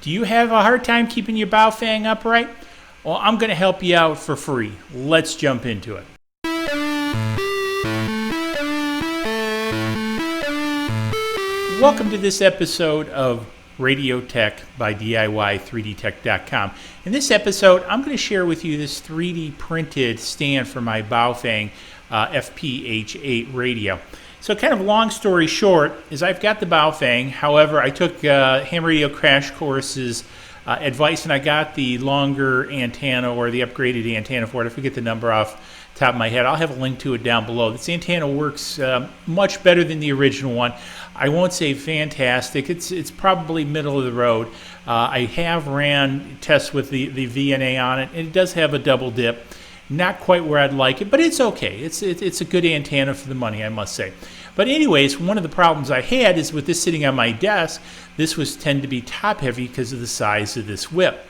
Do you have a hard time keeping your Baofeng upright? Well, I'm going to help you out for free. Let's jump into it. Welcome to this episode of RadioTech by DIY3DTech.com. In this episode, I'm going to share with you this 3D printed stand for my Baofeng FPH8 radio. So kind of long story short is I've got the Baofeng. However, I took Ham Radio Crash Course's advice and I got the longer antenna or the upgraded antenna for it. I forget the number off the top of my head. I'll have a link to it down below. This antenna works much better than the original one. I won't say fantastic. It's probably middle of the road. I have ran tests with the VNA on it, and it does have a double dip. Not quite where I'd like it, but it's okay. It's a good antenna for the money, I must say. But anyways, one of the problems I had is with this sitting on my desk, this was tend to be top heavy because of the size of this whip.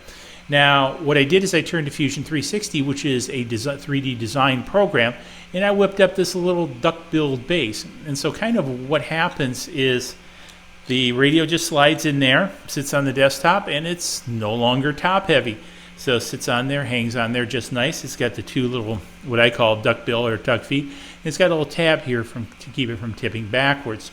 Now, what I did is I turned to Fusion 360, which is a 3D design program, and I whipped up this little duck-billed base. And so kind of what happens is the radio just slides in there, sits on the desktop, and it's no longer top heavy. So it sits on there, hangs on there just nice. It's got the two little, what I call duck bill or duck feet. It's got a little tab here to keep it from tipping backwards.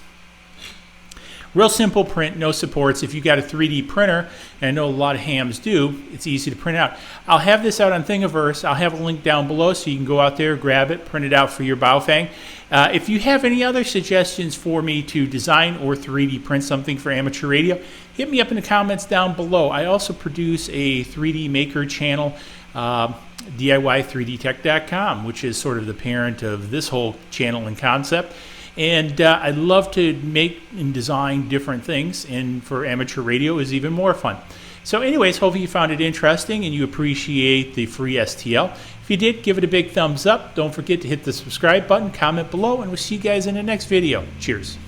Real simple print, no supports. If you've got a 3D printer, and I know a lot of hams do, it's easy to print out. I'll have this out on Thingiverse. I'll have a link down below so you can go out there, grab it, print it out for your Baofeng. If you have any other suggestions for me to design or 3D print something for amateur radio, hit me up in the comments down below. I also produce a 3D maker channel, DIY3DTech.com, which is sort of the parent of this whole channel and concept. And I love to make and design different things, and for amateur radio is even more fun. So anyways, hopefully you found it interesting and you appreciate the free STL. If you did, give it a big thumbs up. Don't forget to hit the subscribe button, comment below, and we'll see you guys in the next video. Cheers.